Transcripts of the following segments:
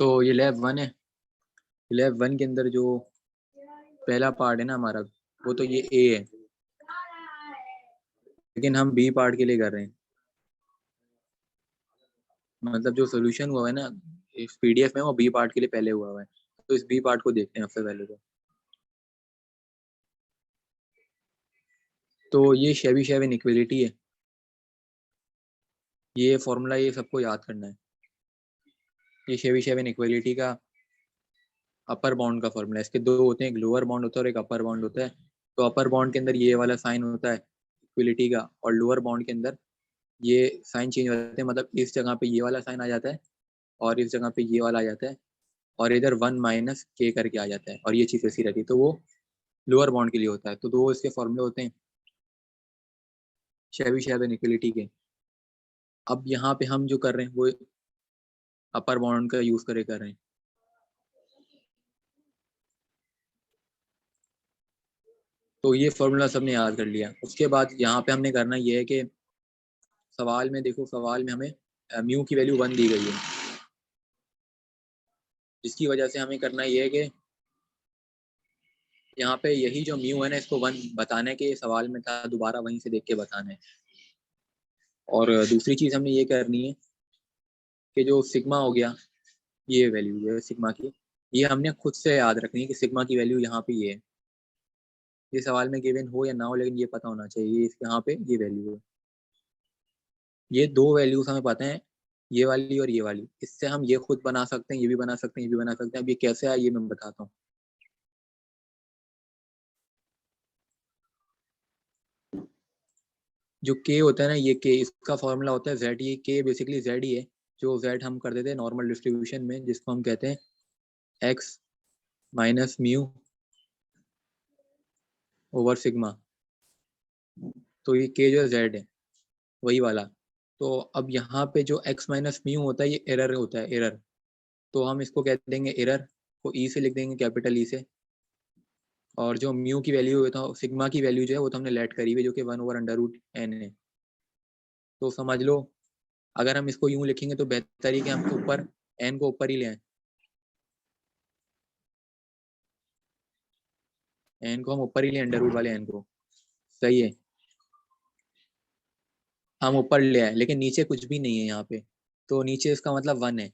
तो ये लैब 1 है। लैब 1 के अंदर जो पहला पार्ट है ना हमारा, वो तो ये ए है, लेकिन हम बी पार्ट के लिए कर रहे हैं। मतलब जो सोल्यूशन हुआ है ना इस पीडीएफ में, वो बी पार्ट के लिए पहले हुआ है। तो इस बी पार्ट को देखते हैं सबसे पहले। तो ये शेबीशेव इनइक्वालिटी है। ये फॉर्मूला ये सबको याद करना है। ये शेबीशेव इनइक्वालिटी का अपर बाउंड का फॉर्मूला है। इसके दो होते हैं, एक लोअर बाउंड होता है और एक अपर बाउंड होता है। तो अपर बाउंड के अंदर ये वाला साइन होता है इक्वलिटी का, और लोअर बाउंड के अंदर ये साइन चेंज हो जाते हैं। मतलब इस जगह पे ये वाला साइन आ जाता है और इस जगह पे ये वाला आ जाता है, और इधर 1 माइनस के करके आ जाता है, और ये चीज़ ऐसी रहती है। तो वो लोअर बाउंड के लिए होता है। तो दो इसके फॉर्मूले होते हैं शेबीशेव इनइक्वालिटी के। अब यहाँ पे हम जो कर रहे हैं वो अपर बाउंड का यूज कर रहे हैं। तो ये फॉर्मूला सबने याद कर लिया। उसके बाद यहाँ पे हमने करना ये है कि सवाल में देखो, सवाल में हमें म्यू की वैल्यू 1 दी गई है, जिसकी वजह से हमें करना ये है कि यहाँ पे यही जो म्यू है ना, इसको 1 बताने के सवाल में था, दोबारा वहीं से देख के बताना है। और दूसरी चीज हमने ये करनी है कि जो सिग्मा हो गया, ये वैल्यू जो है सिग्मा की, ये हमने खुद से याद रखनी है कि सिग्मा की वैल्यू यहाँ पे ये है। ये सवाल में गिवन हो या ना हो, लेकिन ये पता होना चाहिए यहाँ पे ये वैल्यू है। ये दो वैल्यूज हमें पता है, ये वाली और ये वाली। इससे हम ये खुद बना सकते हैं, ये भी बना सकते हैं, ये भी बना सकते हैं। अब ये कैसे आया ये मैं बताता हूँ। जो के होता है ना, ये के, इसका फॉर्मूला होता है जेड। ये के बेसिकली जेड ही है, जो जेड हम कर देते हैं नॉर्मल डिस्ट्रीब्यूशन में, जिसको हम कहते हैं x minus mu over sigma. तो ये के जो है जेड है, वही वाला। तो अब यहाँ पे जो एक्स माइनस म्यू होता है, ये एरर होता है, एरर। तो हम इसको कह देंगे एरर को ई से लिख देंगे, कैपिटल ई से। और जो म्यू की वैल्यू है, तो सिग्मा की वैल्यू जो है वो तो हमने लेट करी हुई, जो कि 1/√n है। तो समझ लो, अगर हम इसको यूं लिखेंगे तो बेहतर ही कि हम ऊपर n को ऊपर ही ले आए। n को हम ऊपर ही ले, अंडर रूट वाले n को। सही है, हम ऊपर ले आए, लेकिन नीचे कुछ भी नहीं है यहाँ पे। तो नीचे इसका मतलब 1 है।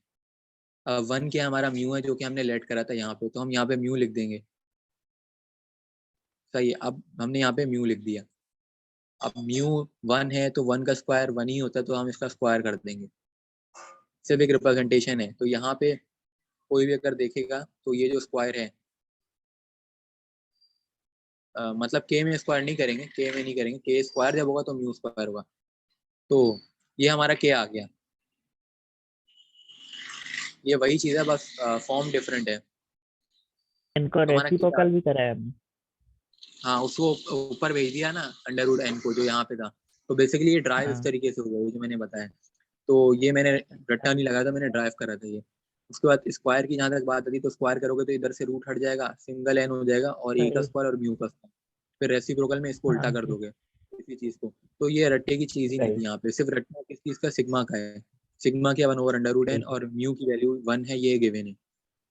1 क्या हमारा म्यू है, जो कि हमने लेट करा था यहाँ पे। तो हम यहाँ पे म्यू लिख देंगे। सही है, अब हमने यहाँ पे म्यू लिख दिया। अब म्यू 1 है तो 1 का स्क्वायर 1 ही होता है, तो हम इसका स्क्वायर कर देंगे। सिर्फ एक रिप्रेजेंटेशन है। तो यहाँ पे कोई भी अगर देखेगा तो ये जो स्क्वायर है, मतलब के में स्क्वायर नहीं करेंगे, के में नहीं करेंगे। के स्क्वायर जब होगा तो म्यू स्क्वायर होगा। तो ये हमारा के आ गया। ये वही चीज है, बस फॉर्म डिफरेंट है। इनको तो हमारा के आ रेसिप्रोकल भी गया। करा है हमने। हाँ, उसको ऊपर भेज दिया ना अंडर रूट n को, जो यहाँ पे था। तो बेसिकली ये ड्राइव इस हाँ तरीके से हुआ, जो मैंने बताया। तो ये मैंने रट्टा नहीं लगाया था, मैंने ड्राइव करा था ये। उसके बाद स्क्वायर की जहाँ तक बात आती, तो स्क्वायर करोगे तो इधर से रूट हट जाएगा, सिंगल n हो जाएगा, और ए का सही। स्क्वायर और म्यू का स्क्वायर। फिर रेसिप्रोकल में इसको उल्टा हाँ कर जी। दोगे, इसी चीज को। तो ये रट्टे की चीज ही नहीं सही थी यहाँ पे। सिर्फ रट्टा किस चीज का, सिग्मा का है। सिग्मा क्या 1/√n, सही। और म्यू की वैल्यू 1 है, ये गिवन है।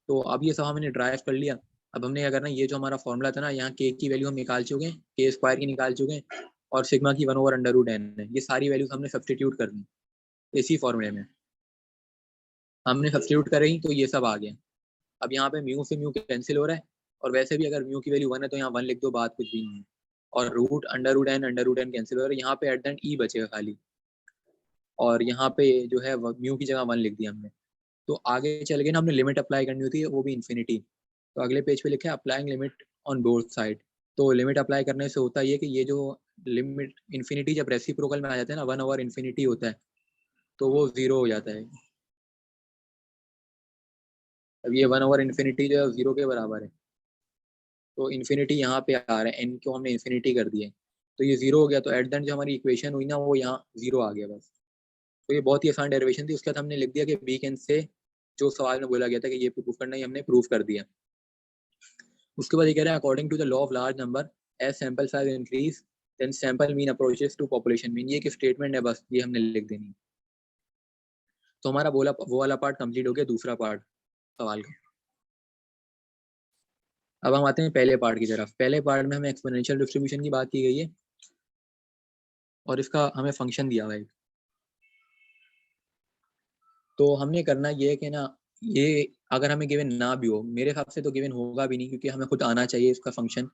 तो अब ये सब हमने ड्राइव कर लिया। अब हमने क्या करना, ये जो हमारा फॉर्मूला था ना, यहाँ के की वैल्यू हम निकाल चुके हैं, के स्क्वायर की निकाल चुके हैं, और सिग्मा की 1/√n है। ये सारी वैल्यूज हमने सब्सटीट्यूट कर दी इसी फॉर्मूले में। हमने सब्सटीट्यूट कर रही तो ये सब आ गया। अब यहाँ पे म्यू से म्यू कैंसिल हो रहा है, और वैसे भी अगर म्यू की वैल्यू 1 है तो यहाँ 1 लिख दो, बात कुछ भी नहीं है। और root under root n cancel हो रहा है, यहाँ पे एट द एंड ई बचेगा खाली। और यहाँ पे जो है म्यू की जगह 1 लिख दिया हमने। तो आगे चल के ना हमने लिमिट अप्लाई करनी होती है, वो भी इन्फिनिटी। तो अगले पेज पे लिखा है applying limit on both side. तो लिमिट अप्लाई करने से होता है कि ये जो लिमिट इन्फिनिटी जब रेसिप्रोकल में आ जाता है ना, 1/इन्फिनिटी होता है, तो वो 0 हो जाता है। अब ये 1/इन्फिनिटी जो है 0 के बराबर है। तो इन्फिनिटी यहाँ पे आ रहा है, एन को हमने इन्फिनिटी कर दिया है, तो ये 0 हो गया। तो एट द एंड जो हमारी इक्वेशन हुई ना, वो यहाँ 0 आ गया बस। तो ये बहुत ही आसान डेरिवेशन थी। उसके बाद हमने लिख दिया कि बी कैन से, जो सवाल में बोला गया था कि ये प्रूफ करना, ये हमने प्रूफ कर दिया। उसके बाद ये कह रहा है according to the law of large number as sample size increase then sample mean approaches to population mean. ये एक स्टेटमेंट है, बस ये हमने लिख देनी। तो हमारा बोला वो वाला पार्ट कंप्लीट हो गया। दूसरा पार्ट सवाल का। अब हम आते हैं पहले पार्ट की तरफ। पहले पार्ट में हमें एक्सपोनेंशियल डिस्ट्रीब्यूशन की बात की गई है और इसका हमें फंक्शन दिया हुआ है। तो हमने करना ये है कि ना, ये अगर हमें गिवन ना भी हो, मेरे हिसाब से तो गिवन होगा भी नहीं क्योंकि हमें खुद आना चाहिए इसका फंक्शन,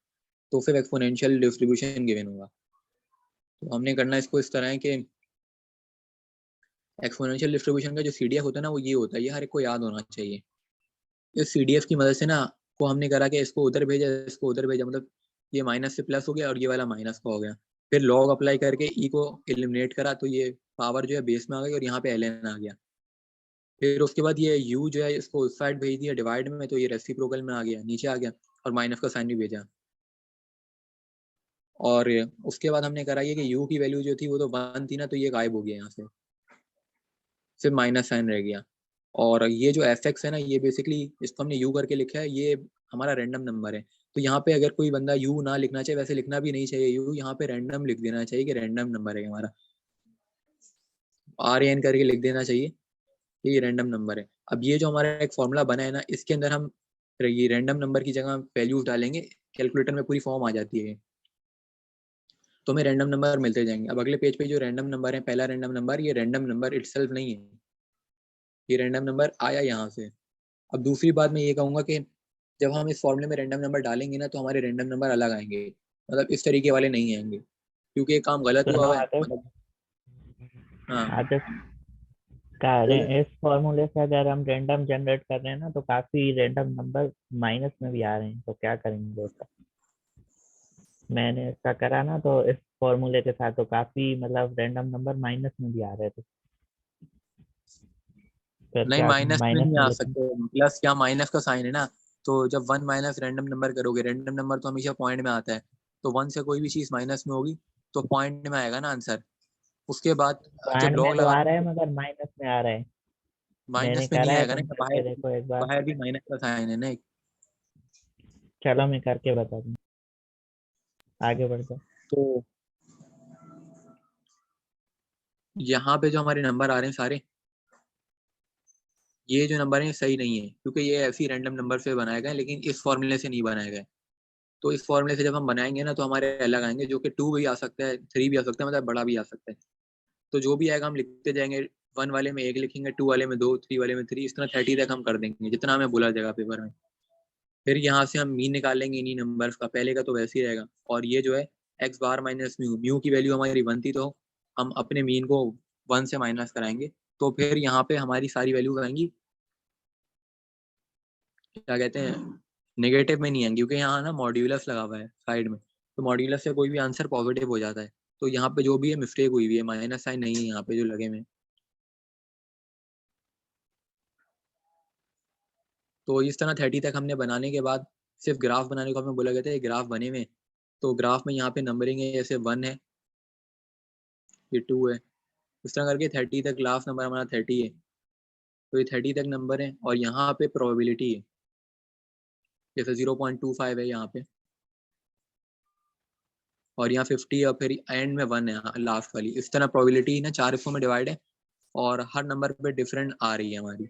तो फिर एक्सपोनेंशियल डिस्ट्रीब्यूशन गिवन होगा। तो हमने करना इसको इस तरह है कि एक्सपोनेंशियल डिस्ट्रीब्यूशन का जो CDF होता है ना, वो ये होता है, ये हर एक को याद होना चाहिए। इस CDF की मदद से ना को हमने करा कि इसको उधर भेजा, इसको उधर भेजा, मतलब ये माइनस से प्लस हो गया और ये वाला माइनस का हो गया। फिर लॉग अप्लाई करके ई को एलिमिनेट करा तो ये पावर जो है बेस में आ गई और यहाँ पे ln आ गया। फिर उसके बाद ये u जो है इसको उस साइड भेज दिया डिवाइड में, तो ये रेसिप्रोकल में आ गया, नीचे आ गया और माइनस का साइन भी भेजा। और उसके बाद हमने करा ये कि u की वैल्यू जो थी वो तो 1 थी ना, तो ये गायब हो गया यहाँ से, सिर्फ माइनस साइन रह गया। और ये जो fx है ना, ये बेसिकली इसको हमने u करके लिखा है, ये हमारा रैंडम नंबर है। तो यहाँ पे अगर कोई बंदा u ना लिखना चाहिए, वैसे लिखना भी नहीं चाहिए u, यहाँ पे रैंडम लिख देना चाहिए कि रैंडम नंबर है हमारा, RAN करके लिख देना चाहिए कि ये रैंडम नंबर है। अब ये जो हमारा एक फॉर्मूला बना है ना, इसके अंदर हम ये रैंडम नंबर की जगह वैल्यूज डालेंगे, कैलकुलेटर में पूरी फॉर्म आ जाती है, तो हमें रैंडम नंबर मिलते जाएंगे। अब अगले पेज पे जो रैंडम नंबर है, पहला रैंडम नंबर, ये रैंडम नंबर इटसेल्फ नहीं है, ये रैंडम नंबर आया यहाँ से। अब दूसरी बात मैं ये कहूँगा कि जब हम इस फॉर्मूले में रैंडम नंबर डालेंगे ना, तो हमारे रैंडम नंबर अलग आएंगे, मतलब इस तरीके वाले नहीं आएंगे, क्योंकि ये काम गलत हुआ सुनो हुआ है, आदर्श, मतलब। हाँ आदर्श कह रहे बोलो। हैं इस फॉर्मूले से अगर हम रैंडम जनरेट कर रहे हैं ना तो काफी रैंडम नंबर माइनस में भी आ रहे हैं, तो क्या करेंगे उसका? मैंने इसका करा ना, तो इस फॉर्मूले के साथ तो काफी मतलब रैंडम नंबर माइनस में भी आ रहे थे, फिर नहीं, क्या माइनस में माइनस नहीं में आ लिखें? सकते, प्लस या माइनस का साइन है ना। तो जब 1 माइनस रैंडम नंबर करोगे, रैंडम नंबर तो हमेशा पॉइंट में आता है, तो 1 से कोई भी चीज माइनस में होगी तो पॉइंट में आएगा ना आंसर। उसके बाद जब पॉइंट में लॉग तो आ लगाना, रहा है मगर माइनस में आ रहा है। मैंने माइनस में नहीं करा है, आएगा ना, तुम करके बाहर देखो एक बार। बाहर भी माइनस का साइन है ना एक। चलो मैं करके बता दूँ, आगे बढ़ जाओ। तो यहाँ पे जो हमारे नंबर आ रहे हैं सारे, ये जो नंबर है सही नहीं है, क्योंकि ये ऐसी रैंडम नंबर से बनाए गए, लेकिन इस फॉर्मूले से नहीं बनाए गए। तो इस फॉर्मूले से जब हम बनाएंगे ना, तो हमारे अलग आएंगे, जो कि 2 भी आ सकता है, 3 भी आ सकता है, मतलब बड़ा भी आ सकता है। तो जो भी आएगा हम लिखते जाएंगे, 1 वाले में 1 लिखेंगे, 2 वाले में 2, 3 वाले में 3, इस तरह 30 तक हम कर देंगे जितना हमें बोला जाएगा पेपर में। फिर यहाँ से हम मीन निकाल लेंगे इन्हीं नंबर्स का, पहले का तो वैसे ही रहेगा। और ये जो है एक्स बार माइनस म्यू, म्यू की वैल्यू हमारी 1 थी, तो हम अपने मीन को 1 से माइनस कराएंगे, तो फिर यहाँ पे हमारी सारी वैल्यूज आएंगी, क्या कहते हैं, नेगेटिव में नहीं आएंगी, क्योंकि यहाँ ना मॉड्यूलस लगा हुआ है साइड में, तो मॉड्यूलस से कोई भी आंसर पॉजिटिव हो जाता है। तो यहाँ पे जो भी है मिस्टेक हुई हुई है, माइनस साइन नहीं है यहाँ पे जो लगे हुए हैं। तो इस तरह 30 तक हमने बनाने के बाद सिर्फ ग्राफ बनाने को हमें बोला गया था, ये ग्राफ बने हुए हैं। तो ग्राफ में यहाँ पे नंबरिंग है, जैसे 1 है, ये 2 है, इस तरह करके 30 तक लास्ट नंबर हमारा 30 है। तो ये 30 तक नंबर है और यहाँ पे प्रोबेबिलिटी है, जैसे 0.25 है यहाँ पे, और यहाँ 50 और फिर एंड में 1 है लास्ट वाली। इस तरह प्रोबेबिलिटी ना 4 हिस्सों में डिवाइड है और हर नंबर पे डिफरेंट आ रही है हमारी।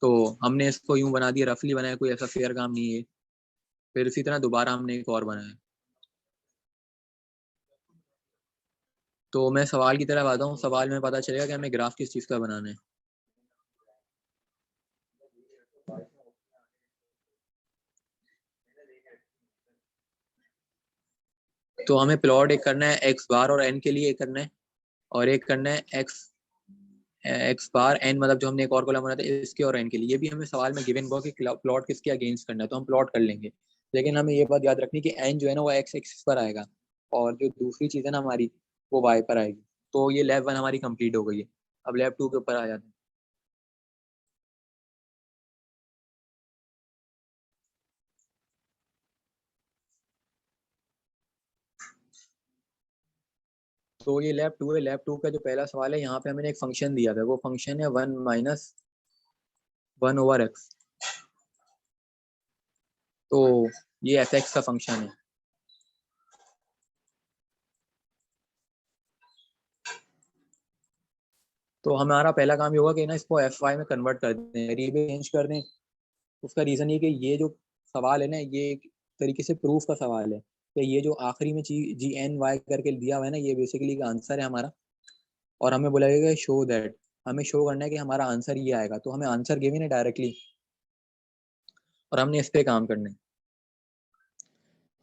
तो हमने इसको यूं बना दिया, रफली बनाया, कोई ऐसा फेयर काम नहीं है। फिर इसी तरह दोबारा हमने एक और बनाया। तो मैं सवाल की तरफ आता हूँ, सवाल में पता चलेगा कि हमें ग्राफ किस चीज़ का बनाना है। तो हमें प्लॉट एक करना है एक्स बार और एन के लिए एक करना है, और एक करना है एक्स एक्स बार एन, मतलब जो हमने एक और कॉलम बनाया था इसके और एन के लिए। ये भी हमें सवाल में गिवन हुआ कि प्लॉट किसके अगेंस्ट करना है, तो हम प्लॉट कर लेंगे। लेकिन हमें ये बात याद रखनी कि एन जो है ना वो एक्स एक्सिस पर आएगा, और जो दूसरी चीज़ है ना हमारी, वो वाई पर आएगी। तो ये लैब 1 हमारी कंप्लीट हो गई है। अब लैब 2 के ऊपर आ जाते हैं। तो ये लैब 2 है। लैब 2 का जो पहला सवाल है, यहाँ पे हमें एक फंक्शन दिया था, वो फंक्शन है 1 माइनस 1/x। तो ये fx का फंक्शन है। तो हमारा पहला काम ये होगा कि ना इसको एफ वाई में कन्वर्ट कर दें, वेरिएबल चेंज कर दें। उसका रीज़न ये कि ये जो सवाल है ना, ये एक तरीके से प्रूफ का सवाल है कि ये जो आखिरी में जी एन वाई करके दिया हुआ है ना, ये बेसिकली आंसर है हमारा। और हमें बोला गया शो दैट, हमें शो करना है कि हमारा आंसर ये आएगा। तो हमें आंसर गिवन है डायरेक्टली और हमने इस पे काम करना है।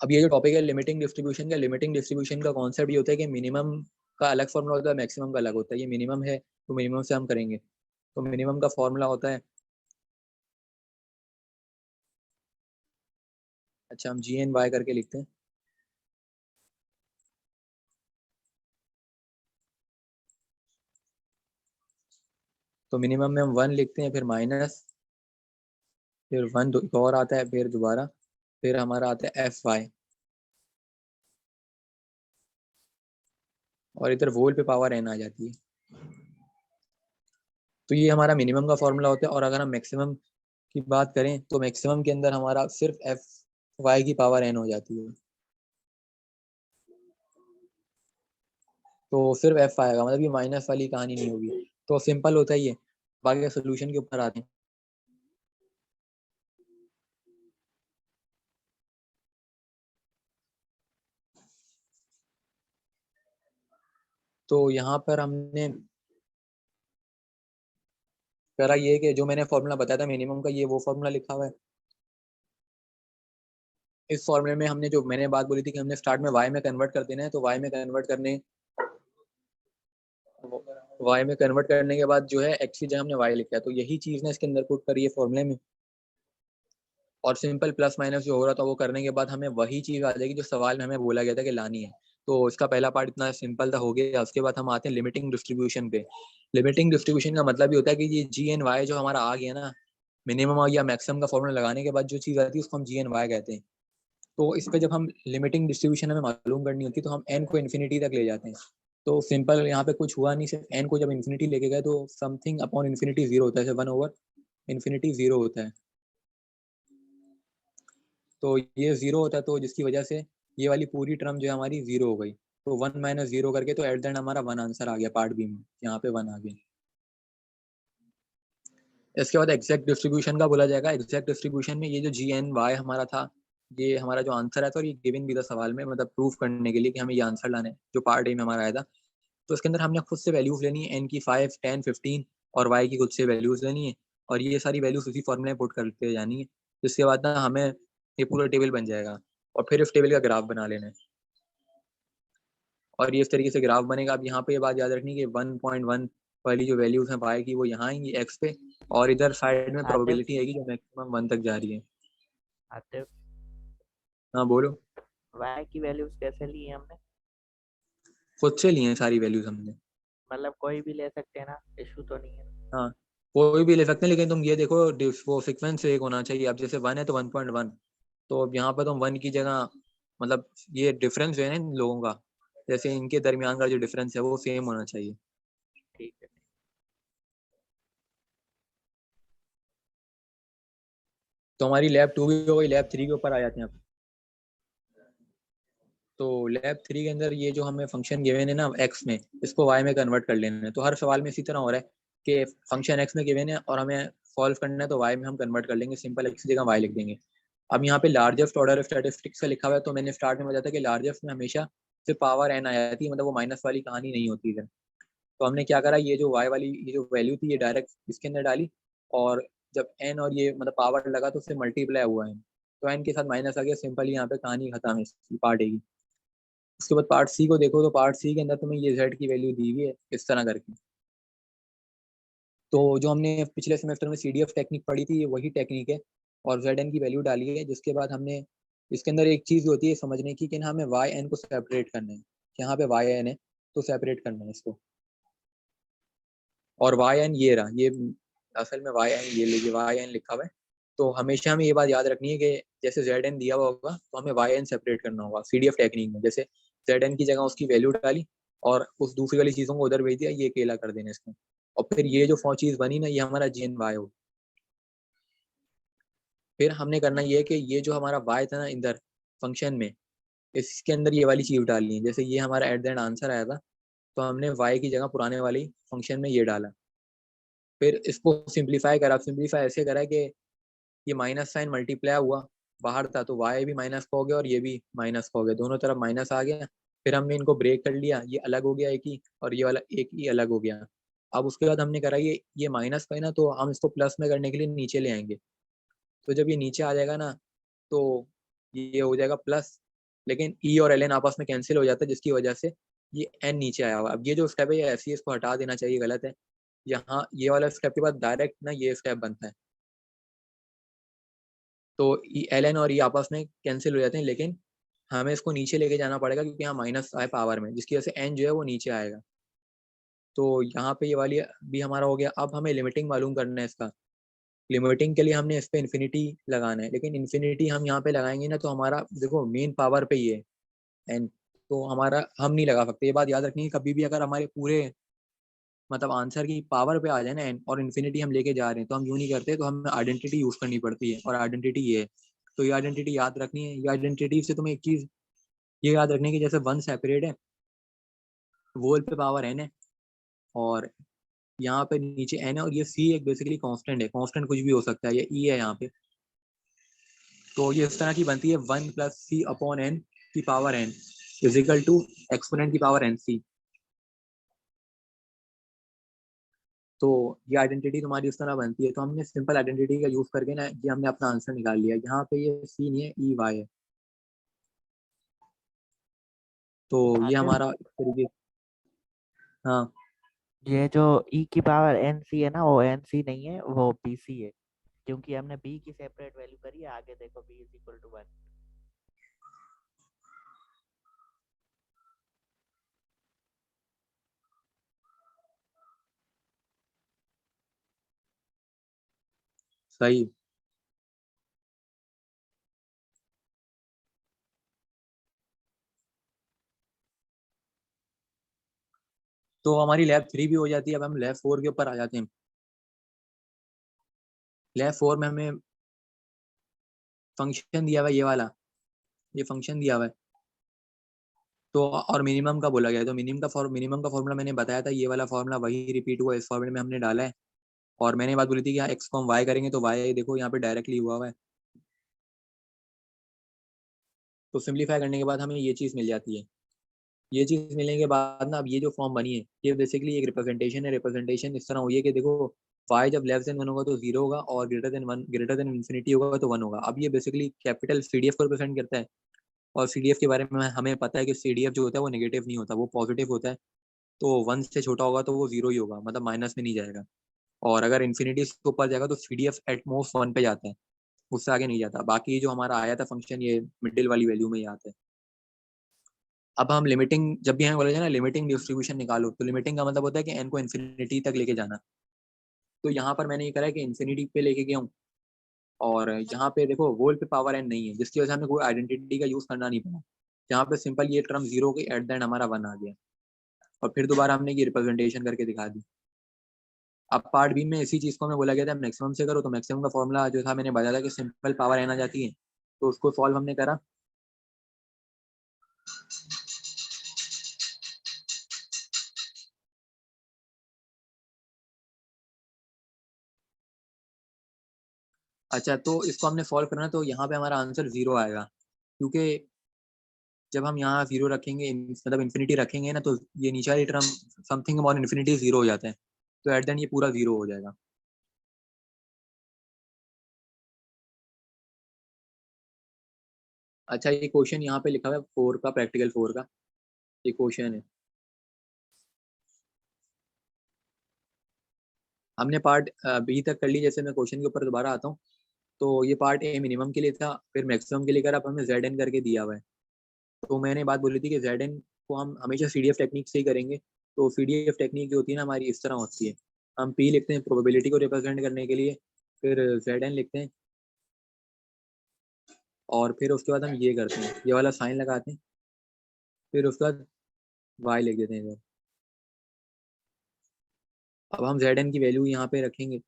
अब ये जो टॉपिक है लिमिटिंग डिस्ट्रीब्यूशन का, लिमिटिंग डिस्ट्रीब्यूशन का कॉन्सेप्ट ये होता है कि मिनिमम का अलग फॉर्मूला होता है, मैक्सिमम का अलग होता है। ये मिनिमम है तो मिनिमम से हम करेंगे। तो मिनिमम का फॉर्मूला होता है, अच्छा हम जी एन वाई करके लिखते हैं। तो मिनिमम में हम 1 लिखते हैं, फिर माइनस, फिर 1 एक और आता है, फिर दोबारा, फिर हमारा आता है एफ वाई, और इधर वोल पे पावर एन आ जाती है। तो ये हमारा मिनिमम का फॉर्मूला होता है। और अगर हम मैक्सिमम की बात करें तो मैक्सिमम के अंदर हमारा सिर्फ एफ वाई की पावर एन हो जाती है। तो सिर्फ एफ आएगा, मतलब ये माइनस वाली कहानी नहीं होगी। तो सिंपल होता ही है। बाकी सोल्यूशन के ऊपर आते हैं। तो यहाँ पर हमने करा ये कि जो मैंने फॉर्मूला बताया था मिनिमम का, ये वो फॉर्मूला लिखा हुआ है। इस फॉर्मूले में हमने जो मैंने बात बोली थी कि हमने स्टार्ट में वाई में कन्वर्ट कर देना है, तो वाई में कन्वर्ट करने के बाद जो है एक्स की जगह हमने वाई लिखा है। तो यही चीज ने इसके अंदर पुट करी है फॉर्मूले में। और सिंपल प्लस माइनस जो हो रहा था वो करने के बाद हमें वही चीज आ जाएगी जो सवाल में हमें बोला गया था कि लानी है। तो इसका पहला पार्ट इतना सिंपल था, हो गया। उसके बाद हम आते हैं लिमिटिंग डिस्ट्रीब्यूशन पे। लिमिटिंग डिस्ट्रीब्यूशन का मतलब ये होता है कि ये जी एन वाई जो हमारा आ गया ना, मिनिमम या मैक्सिमम का फॉर्मूला लगाने के बाद जो चीज आती है उसको हम जी एन वाई कहते हैं। तो इस पे जब हम लिमिटिंग डिस्ट्रीब्यूशन हमें मालूम करनी होती है तो हम एन को इन्फिनिटी तक ले जाते हैं। तो सिंपल यहाँ पे कुछ हुआ नहीं, सिर्फ एन को जब इन्फिनिटी लेके गए तो समथिंग अपॉन इन्फिनिटी जीरो होता है, 1/इन्फिनिटी जीरो होता है। तो ये जीरो होता है, तो जिसकी वजह से ये वाली पूरी टर्म जो है हमारी जीरो हो गई। तो 1 माइनस जीरो करके तो एट द एंड हमारा 1 आंसर आ गया पार्ट बी में, यहाँ पे 1 आ गया। इसके बाद एग्जैक्ट डिस्ट्रीब्यूशन का बोला जाएगा। एग्जैक्ट डिस्ट्रीब्यूशन में ये जो जी एन वाई हमारा था, ये हमारा जो आंसर है, तो ये गिवन भी था सवाल में, मतलब प्रूफ करने के लिए कि हमें ये आंसर लाना है जो पार्ट ए में हमारा आया था। तो इसके अंदर हमने खुद से वैल्यूज लेनी है, एन की 5, 10, 15 और वाई की खुद से वैल्यूज लेनी है। और ये सारी वैल्यूज उसी फॉर्मूले में पुट करते जानी है। जिसके बाद ना हमें ये पूरा टेबल बन जाएगा और फिर इस टेबल का ग्राफ बना लेना है। और ये इस तरीके से ग्राफ बनेगा। अब यहाँ पे ये बात याद रखनी कि 1.1 वाली जो वैल्यूज हैं वाई की वो यहाँ आएंगी एक्स पे, और इधर साइड में आतिफ प्रोबेबिलिटी आएगी जो मैक्सिमम 1 तक जा रही है। आतिफ हाँ बोलो। वाई की वैल्यूज कैसे ली है हमने? खुद से लिए हैं सारी वैल्यूज हमने। मतलब कोई भी ले सकते हैं ना, इशू तो नहीं है? हाँ कोई भी ले सकते हैं, लेकिन तुम ये देखो वो सीक्वेंस एक होना चाहिए। अब जैसे 1 है तो 1.1, तो अब यहाँ पर तुम 1 की जगह, मतलब ये डिफरेंस जो है ना इन लोगों का, जैसे इनके दरमियान का जो डिफरेंस है वो सेम होना चाहिए। ठीक है। तो हमारी लैब 2 भी हो गई। लैब 3 के ऊपर आ जाते हैं अब। तो लैब 3 के अंदर ये जो हमें फंक्शन गिवन है ना एक्स में, इसको वाई में कन्वर्ट कर लेना है। तो हर सवाल में इसी तरह हो रहा है कि फंक्शन एक्स में गिवन है और हमें सॉल्व करना है, तो वाई में हम कन्वर्ट कर लेंगे। सिंपल एक्स की जगह वाई लिख देंगे। अब यहाँ पे लार्जेस्ट ऑर्डर ऑफ स्टैटिस्टिक्स का लिखा हुआ है, तो मैंने स्टार्ट में बताया था कि लार्जेस्ट में हमेशा सिर्फ पावर एन आ जाती है, मतलब वो माइनस वाली कहानी नहीं होती इधर। तो हमने क्या करा, ये जो वाई वाली ये जो वैल्यू थी ये डायरेक्ट इसके अंदर डाली, और जब एन और ये मतलब पावर लगा तो उससे मल्टीप्लाई हुआ है, तो एन के साथ माइनस आ गया। सिंपल यहाँ पे कहानी खत्म है इसकी, पार्ट ए की। उसके बाद पार्ट सी को देखो, तो पार्ट सी के अंदर तुम्हें ये जेड की वैल्यू दी हुई है इस तरह करके। तो जो हमने पिछले सेमेस्टर में सीडीएफ टेक्निक पढ़ी थी, ये वही टेक्निक है। और जेड एन की वैल्यू डाली है, जिसके बाद हमने इसके अंदर एक चीज होती है समझने की कि ना हमें वाई एन को सेपरेट करना है। यहाँ पे वाई एन है तो सेपरेट करना है इसको। और वाई एन ये रहा, ये असल में वाई एन ये लीजिए, वाई एन लिखा हुआ है। तो हमेशा हमें ये बात याद रखनी है कि जैसे जेड एन दिया हुआ होगा तो हमें वाई एन सेपरेट करना होगा सीडीएफ टेक्निक में। जैसे जेड एन की जगह उसकी वैल्यू डाली और उस दूसरी वाली चीजों को उधर भेज दिया, ये अकेला कर देना इसको। और फिर ये जो चीज बनी ना, ये हमारा जी एन वाई हो। फिर हमने करना ये है कि ये जो हमारा वाई था ना इधर फंक्शन में, इसके अंदर ये वाली चीज डालनी है। जैसे ये हमारा एट द एंड आंसर आया था, तो हमने y की जगह पुराने वाली फंक्शन में ये डाला। फिर इसको सिंप्लीफाई करा। सिंप्लीफाई ऐसे करा कि ये माइनस साइन मल्टीप्लाई हुआ, बाहर था तो y भी माइनस का हो गया और ये भी माइनस का हो गया, दोनों तरफ माइनस आ गया। फिर हमने इनको ब्रेक कर लिया, ये अलग हो गया एक ही, और ये वाला एक ही अलग हो गया। अब उसके बाद हमने करा ये माइनस का है ना, तो हम इसको प्लस में करने के लिए नीचे ले आएंगे। तो जब ये नीचे आ जाएगा ना, तो ये हो जाएगा प्लस, लेकिन ई और एल एन आपस में कैंसिल हो जाता है, जिसकी वजह से ये एन नीचे आया हुआ। अब ये जो स्टेप है ये ऐसे ही इसको हटा देना चाहिए, गलत है। यहाँ ये वाला स्टेप के बाद डायरेक्ट ना ये स्टेप बनता है, तो एल एन और ई आपस में कैंसिल हो जाते हैं, लेकिन हमें इसको नीचे लेके जाना पड़ेगा क्योंकि यहाँ माइनस आए पावर में, जिसकी वजह से एन जो है वो नीचे आएगा। तो यहाँ पे ये वाली भी हमारा हो गया। अब हमें लिमिटिंग मालूम करना है इसका। लिमिटिंग के लिए हमने इस पे इन्फिनिटी लगाना है, लेकिन इन्फिनिटी हम यहाँ पे लगाएंगे ना तो हमारा देखो मेन पावर पे ही है एन, तो हमारा हम नहीं लगा सकते। ये बात याद रखनी है, कभी भी अगर हमारे पूरे मतलब आंसर की पावर पे आ जाए ना एन और इन्फिनिटी हम लेके जा रहे हैं, तो हम यूँ नहीं करते, तो हमें आइडेंटिटी यूज करनी पड़ती है, और आइडेंटिटी ये है। तो ये आइडेंटिटी याद रखनी है। ये आइडेंटिटी से तुम्हें एक चीज ये याद रखनी है कि जैसे वन सेपरेट है, वोल पे पावर एन है, और यहाँ पे नीचे एन है, और ये सी एक बेसिकली कांस्टेंट है। कांस्टेंट कुछ भी हो सकता है, ये ई है यहाँ पे। तो ये इस तरह की बनती है, one plus C upon N की power N equal to exponent की पावर एन सी। तो ये आइडेंटिटी तुम्हारी उस तरह बनती है। तो हमने सिंपल आइडेंटिटी का यूज करके ना ये हमने अपना आंसर निकाल लिया। यहाँ पे ये सी नहीं है, ई वाई है। तो ये आगे हमारा इस तरीके। हाँ, ये जो ई की पावर एन सी है ना, वो एन सी नहीं है, वो बी सी है, क्योंकि हमने बी की सेपरेट वैल्यू करी है। आगे देखो बी इज इक्वल टू 1। सही। तो हमारी लैब 3 भी हो जाती है। अब हम लैब 4 के ऊपर आ जाते हैं। लैब 4 में हमें फंक्शन दिया हुआ है, ये वाला, ये फंक्शन दिया हुआ है। तो और मिनिमम का बोला गया है, तो मिनिमम का फॉर्मूला मैंने बताया था, ये वाला फॉर्मूला वही रिपीट हुआ इस फॉर्मूले में हमने डाला है। और मैंने बात बोली थी कि यहाँ एक्स को हम वाई करेंगे, तो वाई देखो यहाँ पे डायरेक्टली हुआ है। तो सिंप्लीफाई करने के बाद हमें ये चीज़ मिल जाती है। ये चीज़ मिलने के बाद ना अब ये जो फॉर्म बनी है, ये बेसिकली एक रिप्रेजेंटेशन है। रिप्रेजेंटेशन इस तरह हुई है कि देखो y जब लेस देन 1 होगा तो 0 होगा, और ग्रेटर देन इन्फिनिटी होगा तो 1 होगा। अब ये बेसिकली कैपिटल सीडीएफ को रिप्रेजेंट करता है। और सीडीएफ के बारे में हमें पता है कि सीडीएफ जो होता है वो नेगेटिव नहीं होता, वो पॉजिटिव होता है। तो 1 से छोटा होगा तो वो 0 ही होगा, मतलब माइनस में नहीं जाएगा। और अगर इन्फिनिटी से ऊपर जाएगा तो सीडीएफ एट मोस्ट 1 पे जाता है, उससे आगे नहीं जाता। बाकी जो हमारा आया था फंक्शन, ये मिडिल वाली वैल्यू में ही आता है। अब हम लिमिटिंग, जब भी हमें बोला जाए ना लिमिटिंग डिस्ट्रीब्यूशन निकालो, तो लिमिटिंग का मतलब होता है कि एन को इन्फिनिटी तक लेके जाना। तो यहाँ पर मैंने ये करा है कि इन्फिनिटी पे लेके गया हूँ, और यहाँ पे देखो वोल पे पावर एन नहीं है, जिसकी वजह से हमें कोई आइडेंटिटी का यूज करना नहीं पड़ा। यहाँ पे सिंपल ये टर्म 0 के एट द एंड हमारा 1 आ गया, और फिर दोबारा हमने ये रिप्रेजेंटेशन करके दिखा दी। अब पार्ट बी में इसी चीज को हमें बोला गया था मैक्सिमम से करो, तो मैक्सिमम का फॉर्मूला जो था मैंने बताया था कि सिंपल पावर एन आ जाती है। तो उसको सॉल्व हमने करा। अच्छा, तो इसको हमने सॉल्व करना, तो यहाँ पे हमारा आंसर 0 आएगा, क्योंकि जब हम यहाँ 0 रखेंगे, मतलब इन्फिनिटी रखेंगे ना, तो ये नीचे वाली टर्म समथिंग अबाउट इन्फिनिटी 0 हो जाता है। तो एट देन ये पूरा 0 हो जाएगा। अच्छा, ये क्वेश्चन यहाँ पे लिखा हुआ है 4 का, प्रैक्टिकल 4 का ये क्वेश्चन है। हमने पार्ट बी तक कर ली। जैसे मैं क्वेश्चन के ऊपर दोबारा आता हूँ, तो ये पार्ट ए मिनिमम के लिए था, फिर मैक्सिमम के लिए करा। अब हमें जेड एन करके दिया हुआ है। तो मैंने बात बोली थी कि जेड एन को हम हमेशा सीडीएफ टेक्निक से ही करेंगे। तो सीडीएफ टेक्निक जो होती है ना हमारी, इस तरह होती है। हम पी लिखते हैं प्रोबेबिलिटी को रिप्रेजेंट करने के लिए, फिर जेड एन लिखते हैं, और फिर उसके बाद हम ये करते हैं, ये वाला साइन लगाते हैं, फिर उसके बाद वाई लिख देते हैं इधर। अब हम जेड एन की वैल्यू यहाँ पे रखेंगे।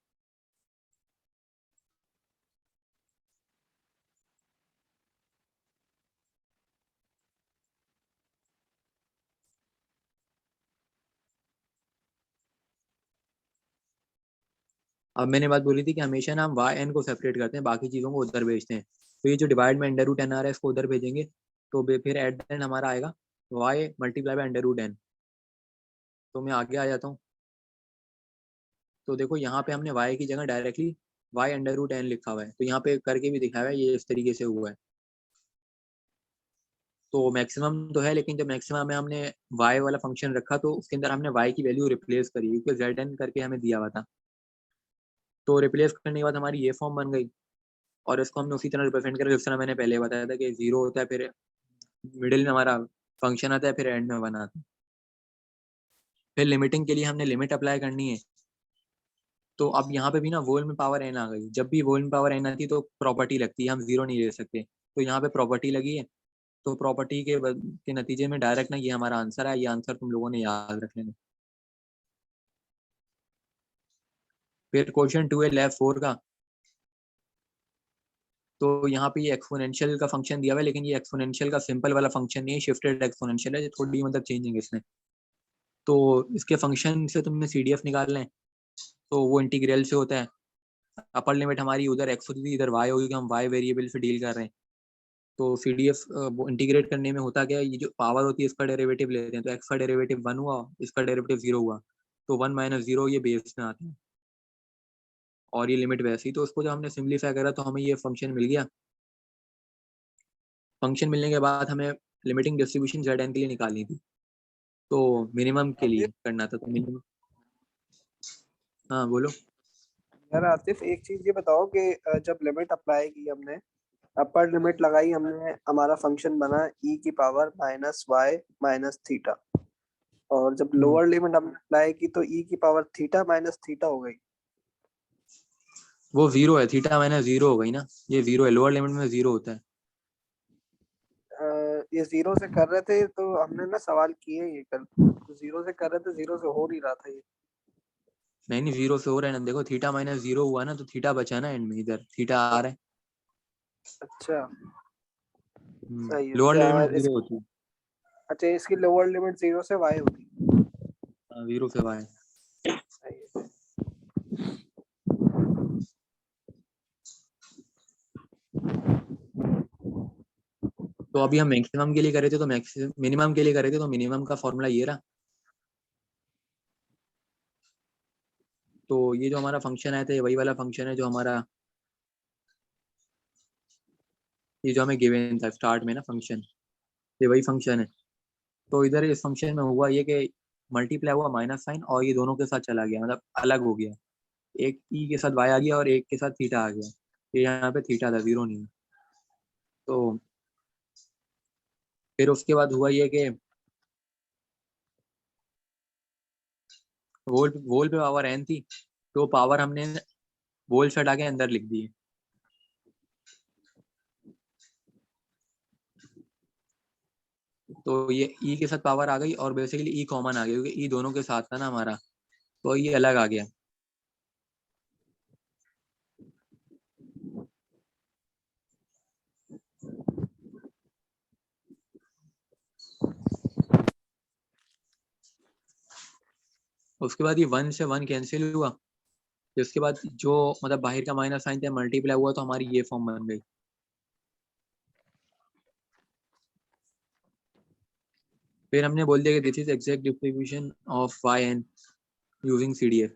अब मैंने बात बोली थी कि हमेशा ना हम वाई एन को सेपरेट करते हैं, बाकी चीज़ों को उधर भेजते हैं। तो ये जो डिवाइड में अंडर रूट एन आ रहा है इसको उधर भेजेंगे, तो फिर एट द एंड हमारा आएगा Y multiply by under root N. तो मैं आगे आ जाता हूँ। तो देखो यहाँ पे हमने वाई की जगह directly Y under root N लिखा हुआ है, तो यहाँ पे करके भी दिखाया हुआ है, ये इस तरीके से हुआ है। तो मैक्सिमम तो है, लेकिन जब मैक्सिमम में हमने वाई वाला फंक्शन रखा तो उसके अंदर हमने वाई की वैल्यू रिप्लेस करी, क्योंकि जेड एन करके हमें दिया हुआ था। तो रिप्लेस करने के बाद हमारी ये फॉर्म बन गई, और इसको हमने उसी तरह रिप्रेजेंट करा जिस तरह मैंने पहले बताया था कि 0 होता है, फिर मिडिल में हमारा फंक्शन आता है, फिर एंड में 1 आता है। फिर लिमिटिंग के लिए हमने लिमिट अप्लाई करनी है। तो अब यहाँ पे भी ना वोल में पावर एन आ गई, जब भी वोल में पावर एन आती है तो प्रॉपर्टी लगती है, हम 0 नहीं ले सकते, तो यहाँ पे प्रॉपर्टी लगी है। तो प्रॉपर्टी के नतीजे में डायरेक्ट ना ये हमारा आंसर है, ये आंसर तुम लोगों ने याद रख लेना। फिर क्वेश्चन 2 है लैब 4 का। तो यहाँ पे ये एक्सपोनेंशियल का फंक्शन दिया हुआ है, लेकिन ये एक्सपोनेंशियल का सिंपल वाला फंक्शन नहीं है, शिफ्टेड एक्सपोनेंशियल है, थोड़ी मतलब चेंजिंग इसमें। तो इसके फंक्शन से तुमने CDF निकालना है, तो वो इंटीग्रल से होता है। अपर लिमिट हमारी उधर x होती थी, इधर y होगी, कि हम y वेरिएबल से डील कर रहे हैं। तो CDF वो इंटीग्रेट करने में होता क्या है, ये जो पावर होती है इसका डेरिवेटिव लेते हैं, तो x का डेरिवेटिव 1 हुआ, इसका डेरिवेटिव 0 हुआ, तो 1 माइनस 0 ये बेस में आता है, और ये लिमिट वैसी। तो उसको जब हमने सिंप्लीफाई करा तो हमें ये फंक्शन मिल गया। फंक्शन मिलने के बाद हमें लिमिटिंग डिस्ट्रीब्यूशन जेड एन के लिए निकालनी थी, तो मिनिमम के लिए करना था, तो मिनिमम। हाँ बोलो। यार आतिफ, एक चीज ये बताओ कि जब लिमिट अप्लाई की हमने, अपर लिमिट लगाई हमने, हमारा फंक्शन बना e की power minus Y minus theta, और जब लोअर लिमिट हमने अप्लाई की तो e की पावर थीटा माइनस थीटा हो गई। वो 0 है, थीटा माइनस 0 हो गई ना, ये 0 है, लोअर लिमिट में 0 होता है। ये जीरो से कर रहे थे तो हमने ना सवाल किए ये कल, तो जीरो से कर रहे थे, जीरो से हो नहीं रहा था ये। नहीं नहीं, 0 से हो रहा है ना, देखो थीटा माइनस 0 हुआ ना, तो थीटा बचा ना एंड में, इधर थीटा आ रहा है। अच्छा सही है। लोअर लिमिट 0 होती है। अच्छा, इसकी लोअर लिमिट जीरो से वाई होगी। 0 से y। सही है। तो अभी हम मैक्सिमम के लिए करे थे, तो मिनिमम के लिए करे थे, तो मिनिमम का फॉर्मूला ये रहा। तो ये जो हमारा फंक्शन आया था ये वही वाला फंक्शन है जो हमारा, ये जो हमें गिवन था स्टार्ट में ना फंक्शन, ये वही फंक्शन है। तो इधर इस फंक्शन में हुआ ये कि मल्टीप्लाई हुआ माइनस साइन, और ये दोनों के साथ चला गया, मतलब अलग हो गया, एक ई के साथ वाई आ गया और एक के साथ थीटा आ गया। ये यहाँ पे थीटा था, 0 नहीं। तो फिर उसके बाद हुआ ये कि वोल पे पावर एन थी, तो पावर हमने वोल से हटा के अंदर लिख दी है। तो ये ई के साथ पावर आ गई, और बेसिकली ई कॉमन आ गया, क्योंकि ई दोनों के साथ था ना हमारा, तो ये अलग आ गया। उसके बाद ये 1 से 1 कैंसिल हुआ, जिसके बाद जो मतलब बाहर का माइनस साइन था मल्टीप्लाई हुआ, तो हमारी ये फॉर्म बन गई। फिर हमने बोल दिया कि this is exact distribution of Y N using CDF।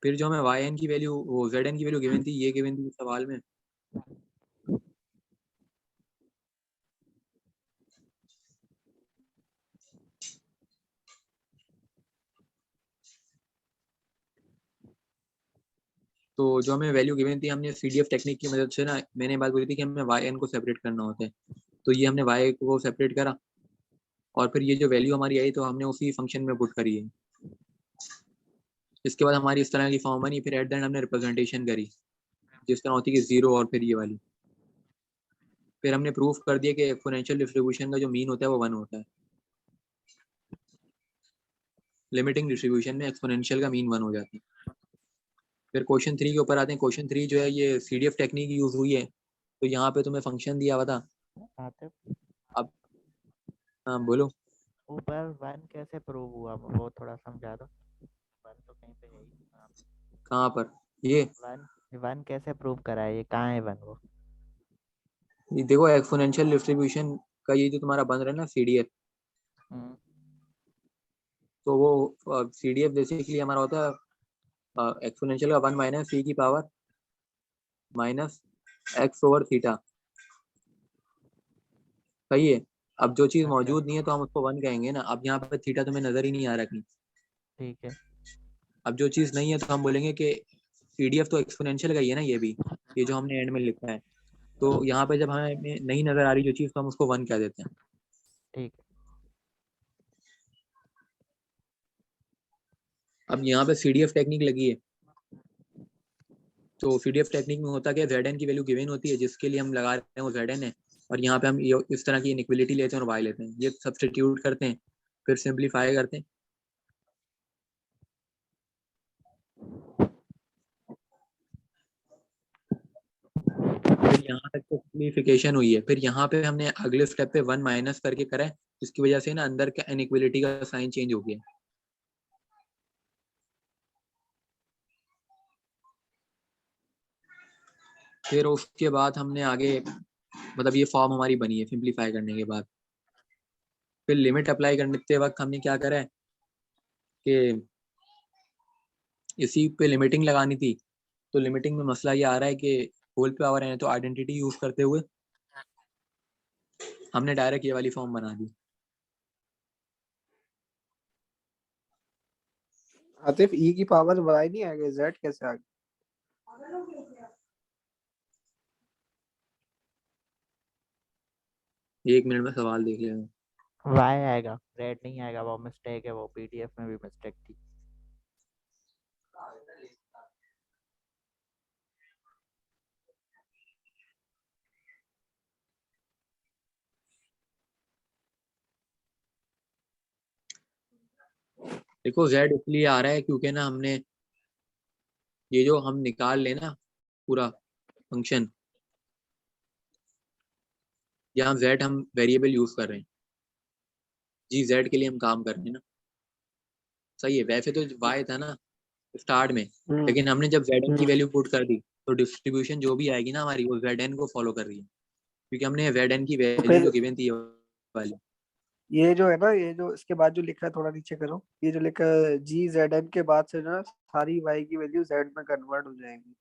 फिर जो हमें वाई एन की वैल्यू, वो जेड एन की वैल्यू गिवन थी, ये गिवन थी सवाल में। तो जो हमें वैल्यू गिवन थी, हमने CDF टेक्निक की मदद से ना, मैंने बात बोली थी कि हमें वाई एन को सेपरेट करना होता है, तो ये हमने वाई को सेपरेट करा, और फिर ये जो वैल्यू हमारी आई तो हमने उसी फंक्शन में पुट करी है। इसके बाद हमारी इस तरह की फॉर्म बनी, फिर एट द एंड हमने रिप्रेजेंटेशन करी जिस तरह होती है कि 0 और फिर ये वाली। फिर हमने प्रूफ कर दिया कि एक्सपोनेंशियल डिस्ट्रीब्यूशन का जो मीन होता है वो 1 होता है। लिमिटिंग डिस्ट्रीब्यूशन में एक्सपोनेंशियल का मीन 1 हो जाता है। फिर क्वेश्चन 3 के ऊपर आते हैं। क्वेश्चन 3 जो है ये CDF टेक्निक यूज हुई है, तो यहाँ पे तुम्हें फंक्शन दिया हुआ था। आतिफ, अब हाँ बोलो। वो ऊपर 1 कैसे प्रूव हुआ वो थोड़ा समझा दो। 1 तो कहीं पे है ही नहीं। हाँ, कहाँ पर? ये 1 कैसे प्रूव करा है, ये कहाँ है 1 वो? ये देखो एक्सपोनेंशियल डिस्ट्रीब्यूशन का ये जो तुम्हारा बन रहा है ना CDF, हम्म, तो वो CDF बेसिकली हमारा होता है एक्सपोनेंशियल का 1 माइनस C की power minus x over theta. सही है। अब जो चीज अच्छा मौजूद नहीं है तो हम उसको 1 कहेंगे ना। अब यहाँ पे थीटा तुम्हें नजर ही नहीं आ रहा कहीं। ठीक है। अब जो चीज नहीं है तो हम बोलेंगे कि CDF तो एक्सपोनेंशियल का ही है ना, ये भी, ये जो हमने एंड में लिखा है। तो यहाँ पे जब हमें नहीं नजर आ रही जो चीज तो हम उसको 1 कह देते हैं। ठीक है। अब यहाँ पे CDF टेक्निक लगी है। तो CDF टेक्निक में होता क्या है, Zn की वैल्यू गिवन होती है जिसके लिए हम लगा रहे हैं वो Zn है, और यहाँ पे हम इस तरह की इनइक्वलिटी लेते हैं और y लेते हैं, ये सब्स्टिट्यूट करते हैं, फिर सिंप्लीफाई करते हैं। फिर यहाँ तक तो सिंप्लीफिकेशन हुई है, फिर यहाँ पे हमने अगले स्टेप पे 1 माइनस करके करा है, जिसकी वजह से ना अंदर का इनइक्वलिटी का साइन चेंज हो गया। फिर उसके बाद हमने आगे, मतलब ये फॉर्म हमारी बनी है सिंप्लीफाई करने के बाद। फिर लिमिट अप्लाई करते वक्त हमने क्या करा है कि इसी पे लिमिटिंग लगानी थी। तो लिमिटिंग में मसला ये आ रहा है कि होल पे पावर है, तो आइडेंटिटी यूज करते हुए हमने डायरेक्ट ये वाली फॉर्म बना दी। आतिफ ई की पावर y नहीं आएगा, z कैसे आ गया? एक मिनट में सवाल देख लेना। वाई आएगा, रेड नहीं आएगा, वो मिस्टेक है, वो पीडीएफ में भी मिस्टेक थी। देखो z इसलिए आ रहा है क्योंकि ना हमने ये जो हम निकाल लेना पूरा फंक्शन, यहाँ z हम वेरिएबल यूज कर रहे हैं जी, z के लिए हम काम कर रहे हैं ना। सही है। वैसे तो y था ना स्टार्ट में, लेकिन हमने जब Zn की वैल्यू पुट कर दी तो डिस्ट्रीब्यूशन जो भी आएगी ना हमारी वो Zn को फॉलो कर रही है, क्योंकि हमने Zn की तो वैल्यू फिर जो गिवन थी ये वाली। ये जो है ना, ये जो इसके बाद जो लिखा है थोड़ा नीचे करो, ये जो लिखा है जी जेड एन के बाद से ना सारी वाई की वैल्यू जेड में कन्वर्ट हो जाएगी।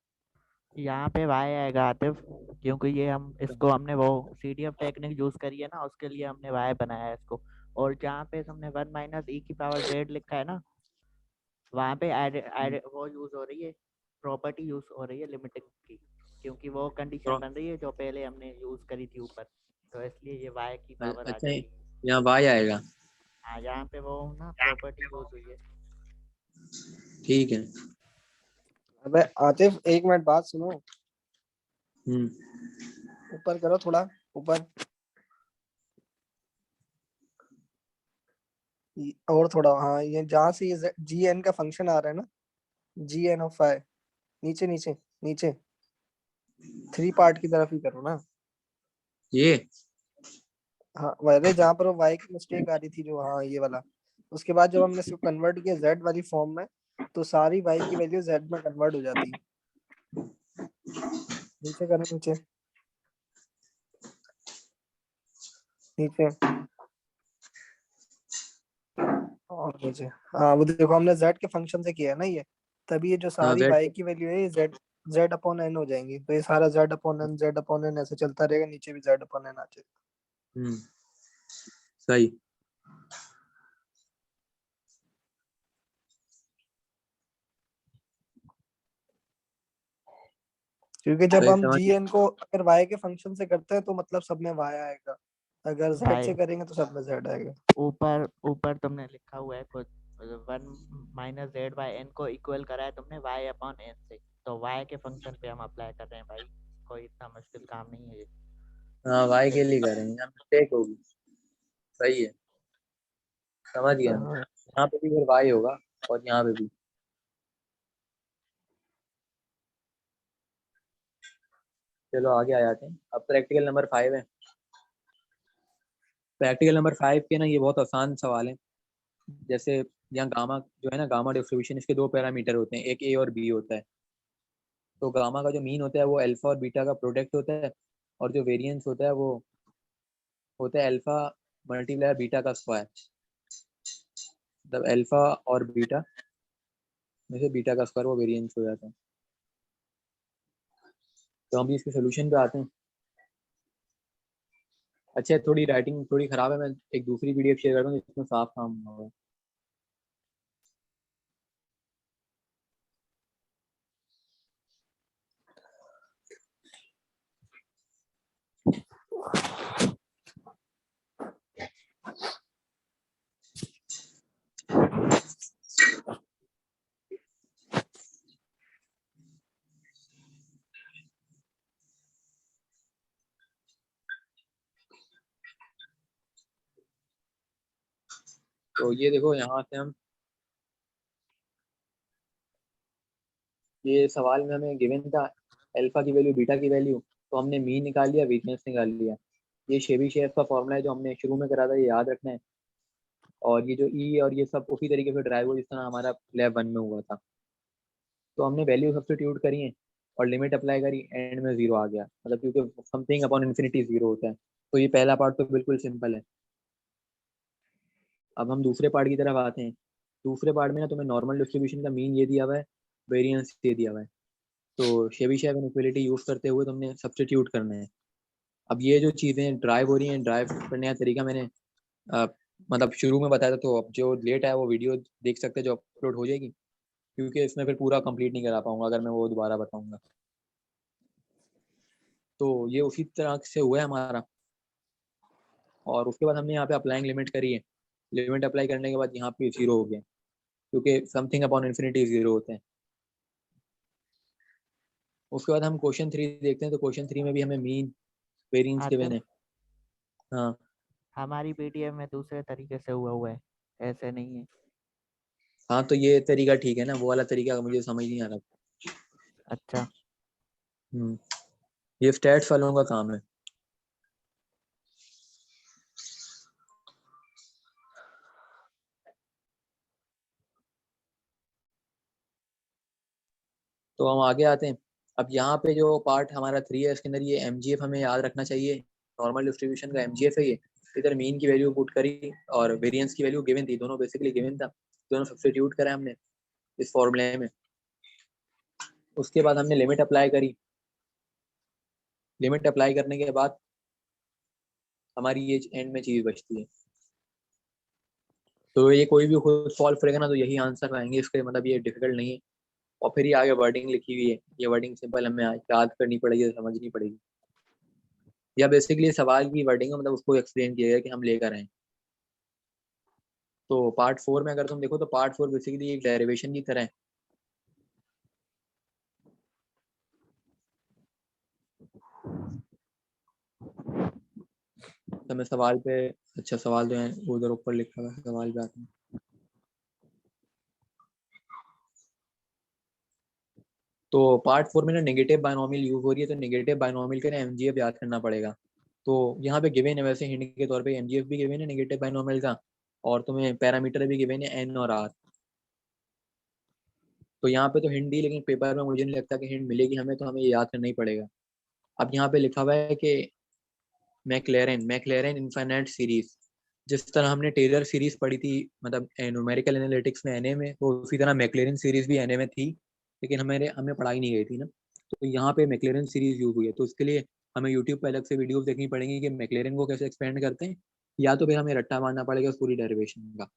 यहाँ पे वाई आएगा आतिफ, क्योंकि ये हम इसको हमने वो सीडीएफ टेक्निक यूज करी है ना, उसके लिए हमने वाई बनाया है इसको। और जहाँ पे हमने 1 माइनस ई की पावर जेड लिखा है ना, वहाँ पे वो यूज हो रही है, प्रॉपर्टी यूज हो रही है लिमिटिंग की, क्योंकि वो कंडीशन बन रही है जो पहले हमने यूज करी थी ऊपर, तो इसलिए ये वाई की पावर आ अच्छा, जाएगी। यहाँ y आएगा। हाँ, यहाँ पे वो ना प्रॉपर्टी यूज हुई है। ठीक है। अबे आतिफ एक मिनट बात सुनो, हम्म। ऊपर करो थोड़ा, ऊपर और थोड़ा, हाँ ये जहाँ से ये जी एन का फंक्शन आ रहा है ना, जी एन ऑफ आई, नीचे नीचे नीचे 3 पार्ट की तरफ ही करो ना। ये हाँ वैसे जहाँ पर वो वाई की मिस्टेक आ रही थी जो, हाँ ये वाला, उसके बाद जब हमने इसको कन्वर्ट किया जेड वाली फॉर्म में, तो सारी वाई की वैल्यू जेड में कन्वर्ट हो जाती है। नीचे करो, नीचे नीचे और नीचे, हाँ वो देखो हमने जेड के फंक्शन से किया है ना ये, तभी ये जो हाँ सारी z। वाई की वैल्यू है ये जेड जेड अपॉन एन हो जाएंगी, तो ये सारा जेड अपॉन एन ऐसे चलता रहेगा, नीचे भी जेड अपॉन एन आ जाएगा। हम्म। सही। क्योंकि जब सही हम समझ। जी एन को अगर वाई के फंक्शन से करते हैं तो मतलब सब में वाई आएगा, अगर जेड वाई से करेंगे तो सब में जेड आएगा। ऊपर ऊपर तुमने लिखा हुआ है कुछ, 1 माइनस जेड बाई एन को इक्वल करा है तुमने वाई अपॉन एन से, तो वाई के फंक्शन पे हम अप्लाई कर रहे हैं भाई, कोई इतना मुश्किल काम नहीं है ये। हाँ y के लिए करेंगे, यहाँ मिस्टेक होगी। सही है, समझ गया मैं। यहाँ पे भी फिर y होगा और यहाँ पे भी। चलो आगे आ जाते हैं, अब प्रैक्टिकल नंबर 5 है। प्रैक्टिकल नंबर 5 के ना ये बहुत आसान सवाल है। जैसे यहाँ गामा जो है ना, गामा डिस्ट्रीब्यूशन, इसके दो पैरामीटर होते हैं, एक ए और बी होता है। तो गामा का जो मीन होता है वो अल्फा और बीटा का प्रोडक्ट होता है, और जो वेरिएंस होता है वो होता है अल्फा मल्टीप्लाई बीटा का स्क्वायर। मतलब अल्फा और बीटा में से बीटा का स्क्वायर वो वेरिएंस हो जाता है। तो हम भी इसके सोल्यूशन पे आते हैं। अच्छा, थोड़ी राइटिंग थोड़ी खराब है, मैं एक दूसरी पीडीएफ शेयर करता हूँ जिसमें साफ काम होगा। तो ये देखो, यहाँ से हम ये सवाल में हमें गिवन था अल्फा की वैल्यू बीटा की वैल्यू, तो हमने मीन निकाल लिया, वीकनेस निकाल लिया। ये शेबिशेव का फॉर्मूला है जो हमने शुरू में करा था, ये याद रखना है। और ये जो ई और ये सब उसी तरीके से ड्राइव हो जिस तरह हमारा लैब 1 में हुआ था। तो हमने वैल्यू सब्स्टिट्यूट करी है और लिमिट अप्लाई करी, एंड में 0 आ गया, मतलब क्योंकि समथिंग अपॉन इन्फिनिटी 0 होता है। तो ये पहला पार्ट तो बिल्कुल सिंपल है। अब हम दूसरे पार्ट की तरफ आते हैं। दूसरे पार्ट में ना तुम्हें नॉर्मल डिस्ट्रीब्यूशन का मीन ये दिया हुआ है, वेरिएंस ये दिया हुआ है। तो शेबिशेव इनइक्वालिटी यूज करते हुए तुमने सब्स्टिट्यूट करना है। अब ये जो चीज़ें ड्राइव हो रही हैं, ड्राइव करने का तरीका मैंने अ, मतलब शुरू में बताया था। तो अब जो लेट है वो वीडियो देख सकते हैं जो अपलोड हो जाएगी, क्योंकि इसमें फिर पूरा कंप्लीट नहीं करा पाऊंगा अगर मैं वो दोबारा बताऊंगा। तो ये उसी तरह से हुआ है हमारा। और उसके बाद हमने यहाँ पे अप्लाइंग लिमिट करी है। लिमिट अप्लाई करने के बाद यहाँ पे 0 हो गया, क्योंकि समथिंग अपॉन इन्फिनिटी 0 होते हैं। उसके बाद हम क्वेश्चन 3 देखते हैं। तो क्वेश्चन 3 में भी हमें मीन वेरिएंस गिवन आतिफ, है। हाँ हमारी पीडीएफ में दूसरे तरीके से हुआ है, ऐसे नहीं है। हाँ, तो ये तरीका ठीक है ना, वो वाला तरीका मुझे समझ नहीं आ रहा। अच्छा, ये स्टैट्स वालों का काम है। तो हम आगे आते हैं। अब यहाँ पे जो पार्ट हमारा 3 है, इसके अंदर ये एमजीएफ हमें याद रखना चाहिए। नॉर्मल डिस्ट्रीब्यूशन का एमजीएफ है ये। इधर मीन की वैल्यू पुट करी और वेरिएंस की वैल्यू गिवन थी, दोनों बेसिकली गिवन था। दोनों सब्स्टिट्यूट करा हमने इस फॉर्मूले में। उसके बाद हमने लिमिट अप्लाई करी। लिमिट अप्लाई करने के बाद हमारी ये एंड में चीज बचती है। तो ये कोई भी खुद सॉल्व करेगा ना तो यही आंसर आएंगे इसके, मतलब ये डिफिकल्ट नहीं है। और फिर ये आगे वर्डिंग लिखी हुई है, ये वर्डिंग सिंपल हमें याद करनी पड़ेगी, समझनी पड़ेगी। या बेसिकली सवाल की वर्डिंग है, मतलब उसको एक्सप्लेन किया गया कि हम लेकर आए। तो पार्ट 4 में अगर तुम देखो तो पार्ट 4 बेसिकली एक डेरिवेशन की तरह है। तो मैं सवाल पे, अच्छा सवाल जो है उधर ऊपर लिखा हुआ है, सवाल पे आते हैं। तो पार्ट 4 में ना नेगेटिव बायनोमियल यूज हो रही है, तो नेगेटिव बायनोमियल का ना एमजीएफ याद करना पड़ेगा। तो यहाँ पे गिवन है, वैसे हिंट के तौर पे एमजीएफ भी गिवन है नेगेटिव बायनोमियल का, और तुम्हें पैरामीटर भी गिवन है एन और आर। तो यहाँ पे तो हिंट दी, लेकिन पेपर में मुझे नहीं लगता कि हिंट मिलेगी हमें, तो हमें ये याद करना ही पड़ेगा। अब यहाँ पे लिखा हुआ है कि मैक्लेरन मैक्लेरन इनफाइनाइट सीरीज, जिस तरह हमने टेलर सीरीज पढ़ी थी मतलब न्यूमेरिकल एनालिटिक्स में एनए में, तो उसी तरह मैक्लेरन सीरीज भी एनए में थी, लेकिन हमें पढ़ाई नहीं गई थी ना। तो यहाँ पे मैक्लेरन सीरीज यूज हुई है, तो इसके लिए हमें यूट्यूब पे अलग से वीडियोस देखनी पड़ेंगी कि मैक्लेरन को कैसे एक्सपेंड करते हैं, या तो फिर हमें रट्टा मारना पड़ेगा उस पूरी डेरिवेशन का।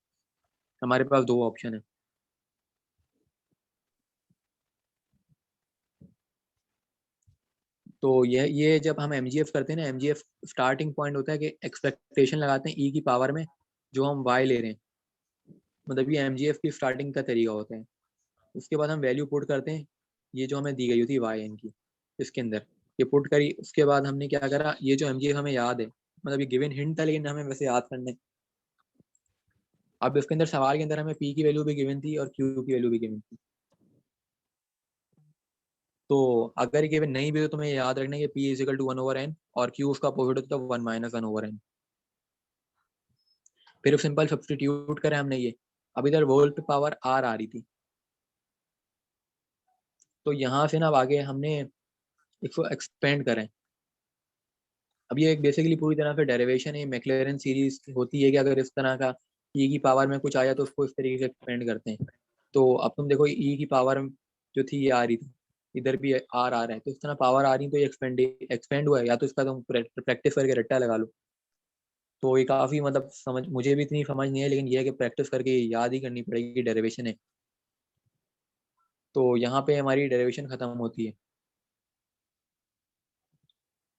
हमारे पास दो ऑप्शन है। तो ये जब हम एमजीएफ करते हैं ना, एमजीएफ स्टार्टिंग पॉइंट होता है कि एक्सपेक्टेशन लगाते हैं ई की पावर में जो हम वाई ले रहे हैं, मतलब ये एमजीएफ की स्टार्टिंग का तरीका होता है। उसके बाद हम वैल्यू पुट करते हैं, ये जो हमें दी गई होती है वाई एन की, इसके अंदर ये पुट करी। उसके बाद हमने क्या करा, ये जो एमजीएफ हमें याद है, मतलब ये गिवन हिंट था लेकिन हमें वैसे याद करने। अब इसके अंदर सवाल के अंदर हमें पी की वैल्यू भी गिवन थी और क्यू की वैल्यू भी गिवन थी। तो अगर ये गिवन नहीं भी तो तुम्हें याद रखना है कि P is equal to 1/n और क्यू उसका अपोजिट होता है 1 - 1/n। फिर सिंपल सब्स्टिट्यूट करें हमने ये, अब इधर वोल्ट पावर आर आ रही थी, तो यहाँ से ना अब आगे हमने इसको एक्सपेंड करें। अब ये एक बेसिकली पूरी तरह से डेरिवेशन है, मैक्लेरन सीरीज होती है कि अगर इस तरह का ई की पावर में कुछ आया तो उसको इस तरीके से एक्सपेंड करते हैं। तो अब तुम देखो ई की पावर जो थी ये आ रही थी, इधर भी आर आ रहा है, तो इस तरह पावर आ रही है तो ये एक्सपेंड हुआ है, या तो इसका तुम प्रैक्टिस करके रट्टा लगा लो। तो ये काफ़ी मतलब समझ, मुझे भी इतनी समझ नहीं है, लेकिन ये है कि प्रैक्टिस करके याद ही करनी पड़ेगी, डेरिवेशन है। तो यहाँ पे हमारी डेरिवेशन खत्म होती है।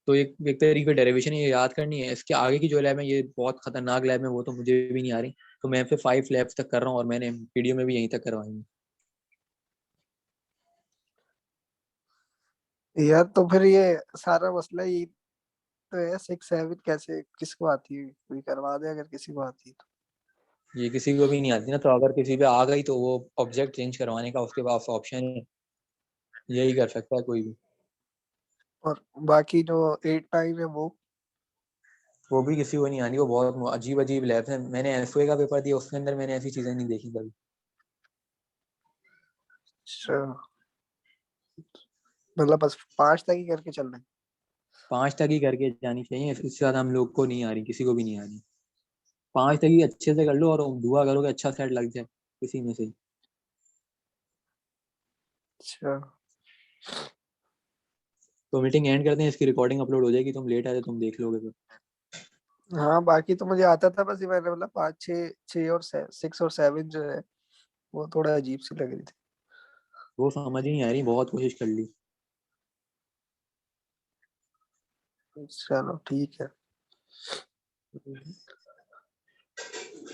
तो एक तरीके की डेरिवेशन ये याद करनी है। इसके आगे की जो लैब है ये बहुत खतरनाक लैब है, वो तो मुझे भी नहीं आ रही। तो मैं फिर 5 लैब्स तक कर रहा हूँ और मैंने वीडियो में भी यहीं तक करवाई है। यार तो फिर ये सारा मसला ये तो है, 6 7 कैसे किसको आती है, कोई करवा दे अगर किसी को आती है तो। ये किसी को भी नहीं आती ना, तो अगर किसी पे आ गई तो वो ऑब्जेक्ट चेंज करवाने का उसके पास ऑप्शन है, यही कर सकता है कोई भी। और बाकी जो 8 9 है वो भी किसी को नहीं आनी, वो बहुत अजीब अजीब लैब्स हैं। मैंने एफओए का पेपर दिया, उसके अंदर मैंने ऐसी चीजें नहीं देखी कभी। अच्छा, मतलब बस 5 तक ही करके चलना है। 5 तक ही करके जानी चाहिए, इससे ज्यादा हम लोग को नहीं आ रही, किसी को भी नहीं आ रही। 5 तक ही अच्छे से कर लो और दुआ करो कि अच्छा सेट लग जाए किसी में से। अच्छा तो मीटिंग एंड करते हैं, इसकी रिकॉर्डिंग अपलोड हो जाएगी, तुम लेट आए तो तुम देख लोगे फिर। हाँ, बाकी तो मुझे आता था, बस ये मैंने बोला 5 6 6 और 6 और 7 जो है वो थोड़ा अजीब सी लग रही थी। वो समझ ही नहीं आ रही, बहुत कोशिश कर ली। चलो ठीक है।